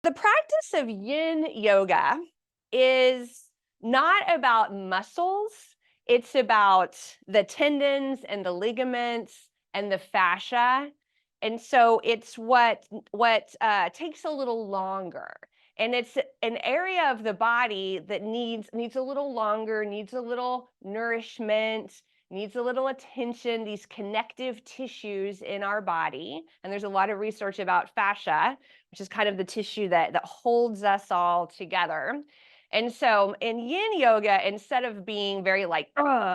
The practice of Yin Yoga is not about muscles. It's about the tendons and the ligaments and the fascia. And so it's what takes a little longer. And it's an area of the body that needs a little longer, needs a little nourishment, needs a little attention, these connective tissues in our body. And there's a lot of research about fascia, which is kind of the tissue that holds us all together. And so in Yin Yoga, instead of being very like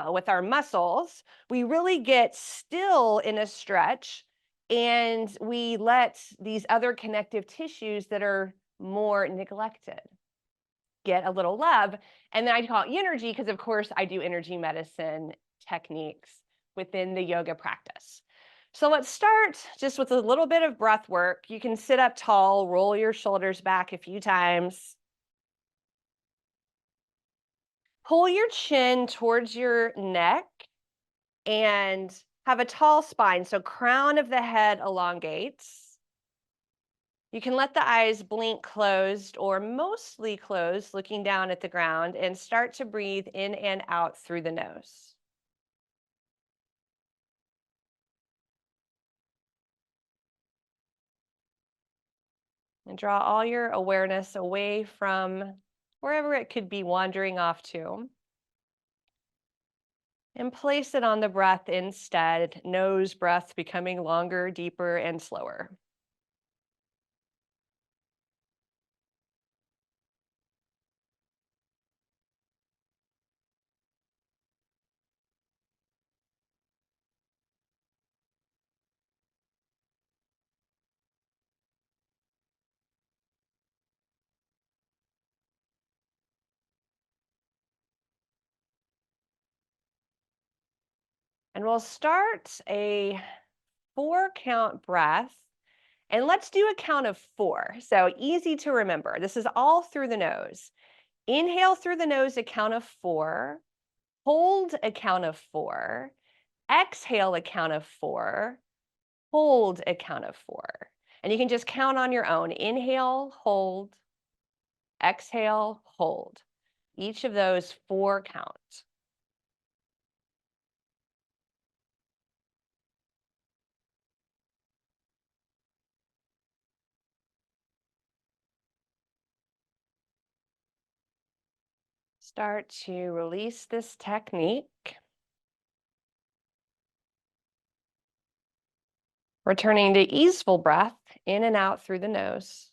with our muscles, we really get still in a stretch and we let these other connective tissues that are more neglected get a little love. And then I call it energy because, of course, I do energy medicine techniques within the yoga practice. So let's start just with a little bit of breath work. You can sit up tall, roll your shoulders back a few times. Pull your chin towards your neck and have a tall spine. So crown of the head elongates. You can let the eyes blink closed or mostly closed, looking down at the ground, and start to breathe in and out through the nose. And draw all your awareness away from wherever it could be wandering off to. And place it on the breath instead, nose breath becoming longer, deeper, and slower. And we'll start a 4-count breath. And let's do a count of 4. So easy to remember. This is all through the nose. Inhale through the nose, a count of 4. Hold a count of 4. Exhale a count of 4. Hold a count of 4. And you can just count on your own. Inhale, hold, exhale, hold. Each of those 4 counts. Start to release this technique. Returning to easeful breath in and out through the nose.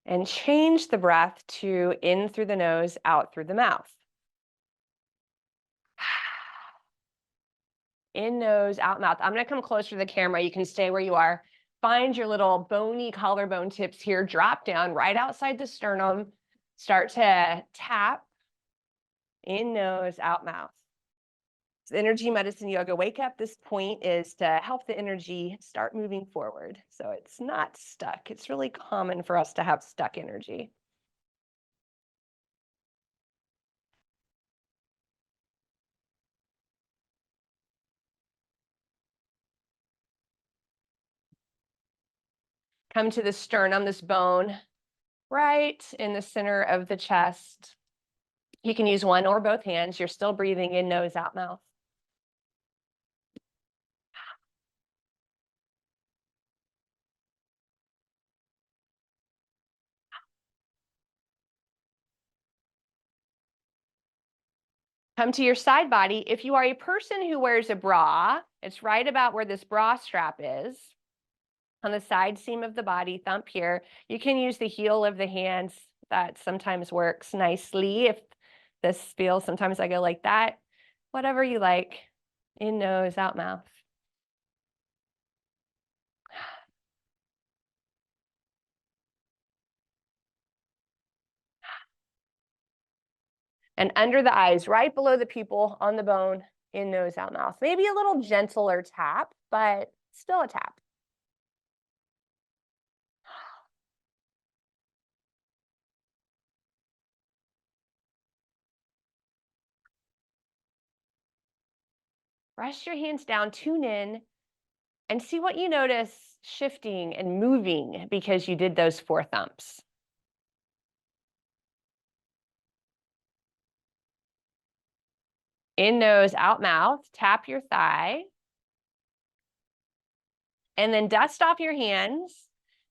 And change the breath to in through the nose, out through the mouth. In nose, out mouth. I'm going to come closer to the camera. You can stay where you are. Find your little bony collarbone tips here. Drop down right outside the sternum. Start to tap. In nose, out mouth. So energy medicine yoga wake up. This point is to help the energy start moving forward. So it's not stuck. It's really common for us to have stuck energy. Come to the sternum, this bone right in the center of the chest. You can use one or both hands. You're still breathing in, nose, out, mouth. Come to your side body. If you are a person who wears a bra, it's right about where this bra strap is. On the side seam of the body, thump here. You can use the heel of the hands. That sometimes works nicely. If this feels, sometimes I go like that. Whatever you like. In nose, out mouth. And under the eyes, right below the pupil, on the bone, in nose, out mouth. Maybe a little gentler tap, but still a tap. Rest your hands down, tune in, and see what you notice shifting and moving because you did those 4 thumps. In nose, out mouth, tap your thigh. And then dust off your hands.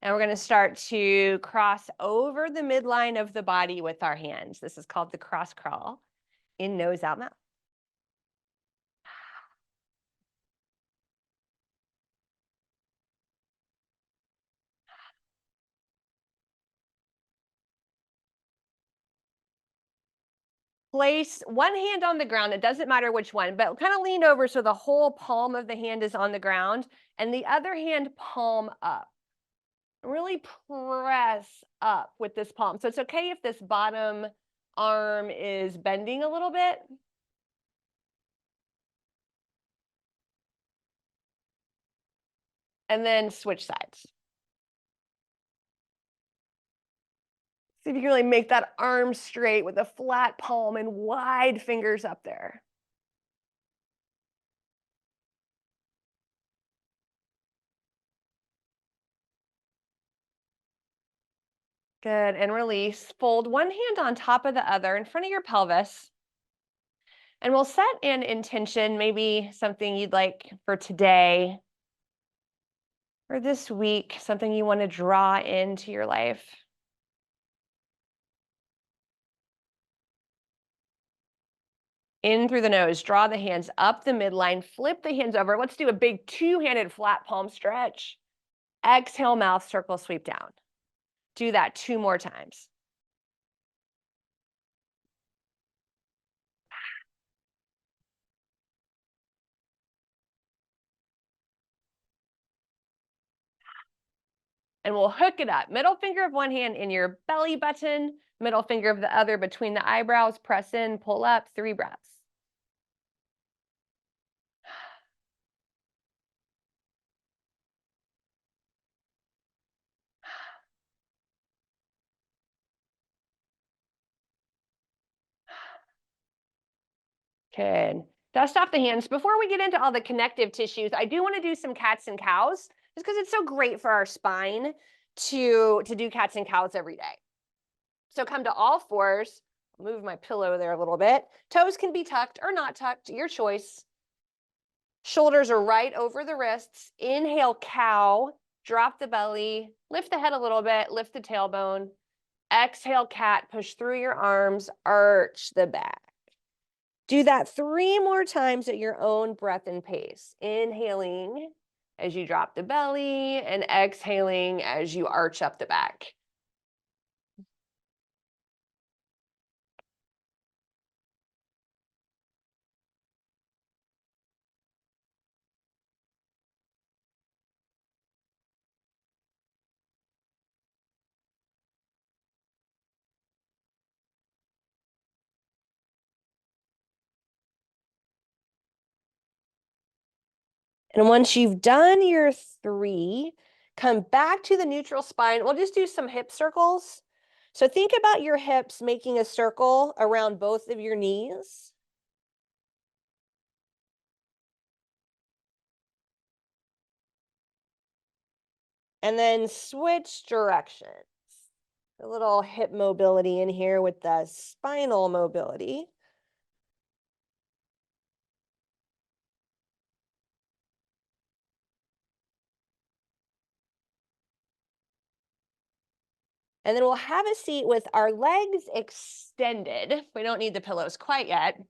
And we're going to start to cross over the midline of the body with our hands. This is called the cross crawl. In nose, out mouth. Place one hand on the ground. It doesn't matter which one, but kind of lean over so the whole palm of the hand is on the ground, and the other hand palm up. Really press up with this palm. So it's okay if this bottom arm is bending a little bit. And then switch sides. See if you can really make that arm straight with a flat palm and wide fingers up there. Good, and release. Fold one hand on top of the other in front of your pelvis. And we'll set an intention, maybe something you'd like for today or this week, something you want to draw into your life. In through the nose, draw the hands up the midline, flip the hands over. Let's do a big two-handed flat palm stretch. Exhale, mouth circle, sweep down. Do that 2 more times. And we'll hook it up. Middle finger of one hand in your belly button, middle finger of the other between the eyebrows, press in, pull up, 3 breaths. Good. Dust off the hands. Before we get into all the connective tissues, I do want to do some cats and cows, just because it's so great for our spine to do cats and cows every day. So come to all fours. Move my pillow there a little bit. Toes can be tucked or not tucked, your choice. Shoulders are right over the wrists. Inhale, cow. Drop the belly. Lift the head a little bit. Lift the tailbone. Exhale, cat. Push through your arms. Arch the back. Do that 3 more times at your own breath and pace. Inhaling as you drop the belly and exhaling as you arch up the back. And once you've done your 3, come back to the neutral spine. We'll just do some hip circles. So think about your hips making a circle around both of your knees. And then switch directions. A little hip mobility in here with the spinal mobility. And then we'll have a seat with our legs extended. We don't need the pillows quite yet.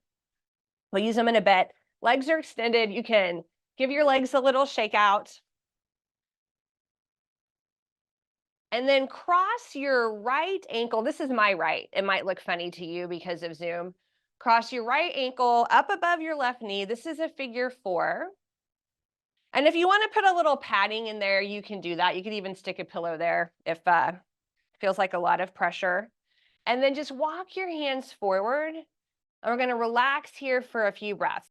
We'll use them in a bit. Legs are extended. You can give your legs a little shake out. And then cross your right ankle. This is my right. It might look funny to you because of Zoom. Cross your right ankle up above your left knee. This is a figure 4. And if you want to put a little padding in there, you can do that. You could even stick a pillow there if it feels like a lot of pressure. And then just walk your hands forward. And we're going to relax here for a few breaths.